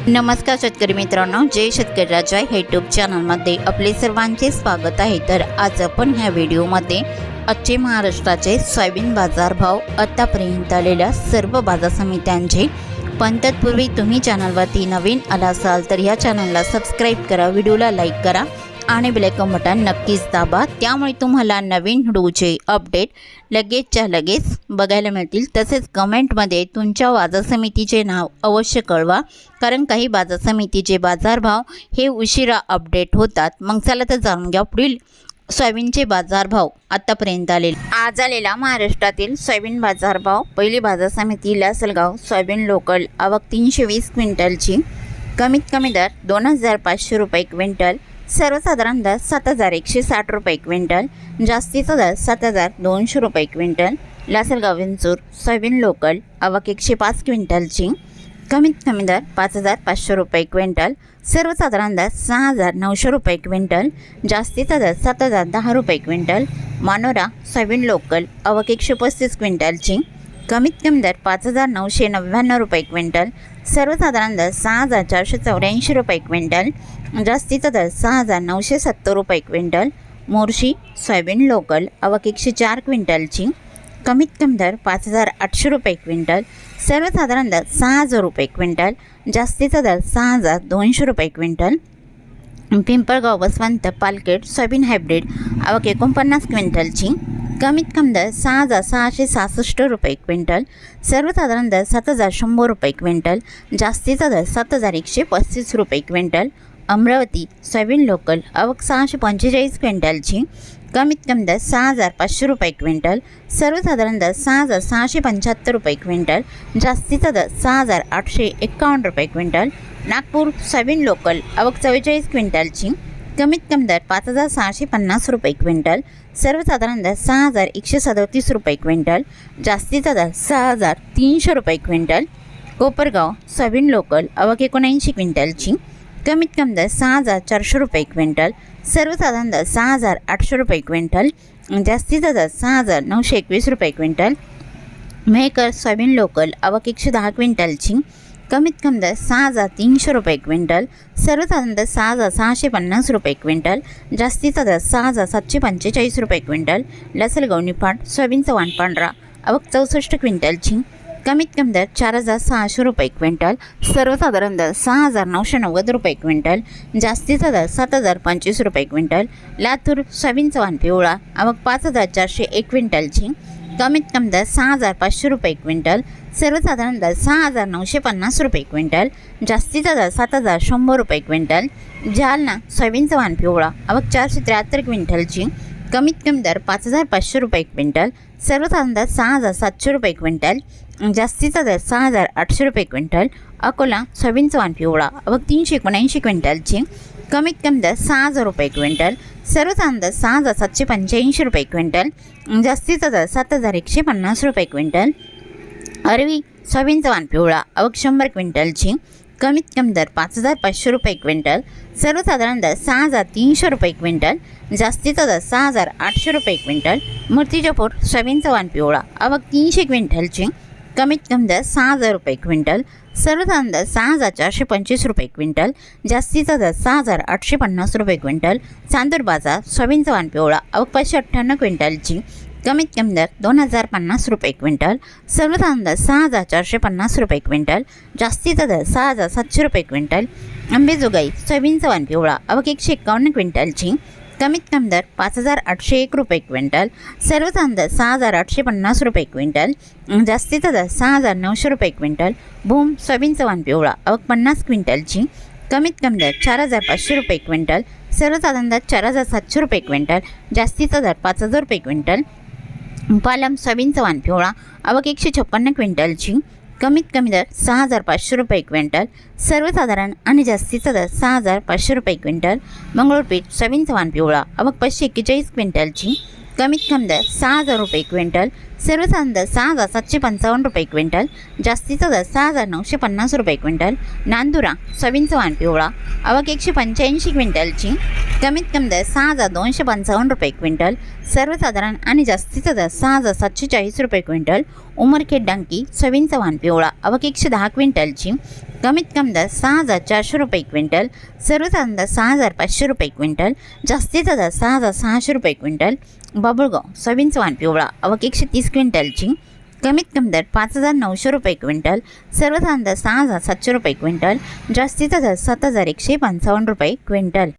नमस्कार शेतकरी मित्रांनो, जय शेतकरी राजा यूट्यूब चॅनलमध्ये आपले सर्वांचे स्वागत आहे। तर आज आपण ह्या व्हिडिओमध्ये आजचे महाराष्ट्राचे सोयाबीन बाजारभाव, आतापर्यंत आलेल्या सर्व बाजार समित्यांचे, पण तत्पूर्वी तुम्ही चॅनलवरती नवीन आला असाल तर या चॅनलला सबस्क्राईब करा, व्हिडिओला लाईक करा आणि बेल आयकॉन बटन नक्कीच दाबा, त्यामुळे तुम्हाला नवीन व्हिडिओचे अपडेट लगेचच्या लगेच बघायला मिळतील। तसेच कमेंटमध्ये तुमच्या बाजार समितीचे नाव अवश्य कळवा, कारण काही बाजार समितीचे बाजारभाव हे उशिरा अपडेट होतात। मग चला तर जाणून घ्या पुढील सोयाबीनचे बाजारभाव आतापर्यंत आलेले। आज आलेला महाराष्ट्रातील सोयाबीन बाजारभाव, पहिली बाजार समिती लासलगाव सोयाबीन लोकल, आवक 320 क्विंटलची, कमीत कमी दर 2500 रुपये क्विंटल, सर्वसाधारण दर 7160 रुपये क्विंटल, जास्तीचा दर 7200 रुपये quintal. Lasalgaon Vinchur soybean local, आवक 105 क्विंटलची, कमीत कमी दर 5500 रुपये क्विंटल, सर्वसाधारण दर 6900 रुपये क्विंटल, जास्तीचा दर 7010 रुपये क्विंटल। मानोरा सोयाबीन लोकल, आवक 135 क्विंटलची, कमीत कमी दर 5999 रुपये क्विंटल, सर्वसाधारण दर 6484 रुपये क्विंटल, जास्तीचा दर 6970 रुपये क्विंटल। मोर्शी सोयाबीन लोकल, आवक 104 क्विंटलची, कमीत कमी दर 5800 रुपये क्विंटल, सर्वसाधारण दर 6000 रुपये क्विंटल, जास्तीचा दर 6200 रुपये quintal. Pimpalgaon Baswant Palkhed soybean hybrid, आवक 49 क्विंटलची, कमीत कमी दर 6666 रुपये क्विंटल, सर्वसाधारण दर 7100 रुपये क्विंटल, जास्तीचा दर 7135 रुपये क्विंटल। अमरावती सोयाबीन लोकल, आवक 645 क्विंटलची, कमीत कमी दर 6500 रुपये क्विंटल, सर्वसाधारण दर 6675 रुपये क्विंटल, जास्तीचा दर 6851 रुपये क्विंटल। नागपूर सोयाबीन लोकल, आवक 44 क्विंटलची, कमीत कमी दर 5650 रुपये क्विंटल, सर्वसाधारण दर 6137 रुपये क्विंटल, जास्तीचा दर 6300 रुपये क्विंटल। कोपरगाव सोयाबीन लोकल, आवक 79 क्विंटलची, कमीत कमी दर 6400 रुपये क्विंटल, सर्वसाधारण दर 6800 रुपये क्विंटल, जास्तीचा दर 6921 रुपये क्विंटल। मेहकर सोयाबीन लोकल, आवक 110 क्विंटलची, कमीत कमी दर 6300 रुपये क्विंटल, सर्वसाधारण दर 6650 रुपये क्विंटल, जास्तीचा दर 6745 रुपये क्विंटल। लासलगाव निफाड सोयाबीन चव्हाण पांढरा, आवक 64 क्विंटलची, कमीत कमी दर 4600 रुपये क्विंटल, सर्वसाधारण दर 6990 रुपये क्विंटल, जास्तीचा दर 7025 रुपये क्विंटल। लातूर सोयाबीन चव्हाण पिवळा, आवक 5401 क्विंटलची, कमीत कमी दर 6500 रुपये क्विंटल, सर्वसाधारण दर 6950 रुपये क्विंटल, जास्तीचा दर 7100 रुपये क्विंटल। जालना सोयाबीन चव्हाण पिवळा, आवक 473 क्विंटलची, कमीत कमी दर 5500 रुपये क्विंटल, सर्वसाधारण दर 6700 रुपये क्विंटल, जास्तीचा दर 6800 रुपये क्विंटल। अकोला सोयाबीन चव्हाण पिवळा, आवक 379 क्विंटलची, कमीत कमी दर 6000 रुपये क्विंटल, सर्वसाधारण दर 6785 रुपये क्विंटल, जास्तीचा दर 7150 रुपये क्विंटल। अरवी सोयाबीन चव्हाण पिवळा, आवक 100 क्विंटलची, कमीत कमी दर 5500 रुपये क्विंटल, सर्वसाधारण दर 6300 रुपये क्विंटल, जास्तीचा दर 6800 रुपये क्विंटल। मूर्तिजापूर सोयाबीन चव्हाण पिवळा, आवक 300 क्विंटलची, कमीत कमी दर 6000 रुपये क्विंटल, सर्वसाधारण दर 6425 रुपये क्विंटल, जास्तीचा दर 6850 रुपये क्विंटल। चांदूर बाजार सोयाबीन चव्हाण पिवळा, आवक 558 क्विंटलची, कमीत कमी दर 2050 रुपये क्विंटल, सर्वसाधारण दर 6450 रुपये क्विंटल, जास्तीचा दर 6700 रुपये क्विंटल। अंबेजोगाई सोयाबीन चव्हाण पिवळा, आवक 151 क्विंटलची, कमीत कमी दर 5801 रुपये क्विंटल, सर्वसाधारण दर 6850 रुपये क्विंटल, जास्तीचा दर 6900 रुपये क्विंटल। भूम सोयाबीन चव्हाण पिवळा, आवक 50 क्विंटलची, कमीत कमी दर 4500 रुपये क्विंटल, सर्वसाधारण दर 4700 रुपये क्विंटल, जास्तीचा दर 5000 रुपये क्विंटल। पालम सोयाबीन चव्हाण पिवळा, आवक 156 क्विंटलची, कमीत कमी दर 6500 रुपये क्विंटल, सर्वसाधारण आणि जास्तीचा दर 6500 रुपये क्विंटल। मंगळूरपीठ सोयाबीन चव्हाण पिवळा, आवक 541 क्विंटलची, कमीत कमी दर 6000 रुपये क्विंटल, सर्वसाधारण दर 6,755 क्विंटल, जास्तीचा दर 6,950 रुपये क्विंटल. नांदुरा सोयाबीनचा वाण पिवळा, आवक 185 क्विंटलची, कमीत कमी दर 6,255 रुपये क्विंटल, सर्वसाधारण आणि जास्तीचा दर 6,740 रुपये क्विंटल. उमरखेड डांकी सोयाबीनचा वाण पिवळा, आवक 110 क्विंटलची, कमीत कमी दर 6,400 रुपये क्विंटल, सर्वसाधारण दर 6,500 रुपये क्विंटल, जास्तीचा दर 6,600 रुपये क्विंटल. बाबुळगाव सोयाबीनचा वाण पिवळा, आवक 130 क्विंटलची, कमीत कमी दर 5,900 रुपये क्विंटल, सर्वसाधारण दर 6,700 रुपये क्विंटल, जास्तीचा दर 7,155 रुपये क्विंटल.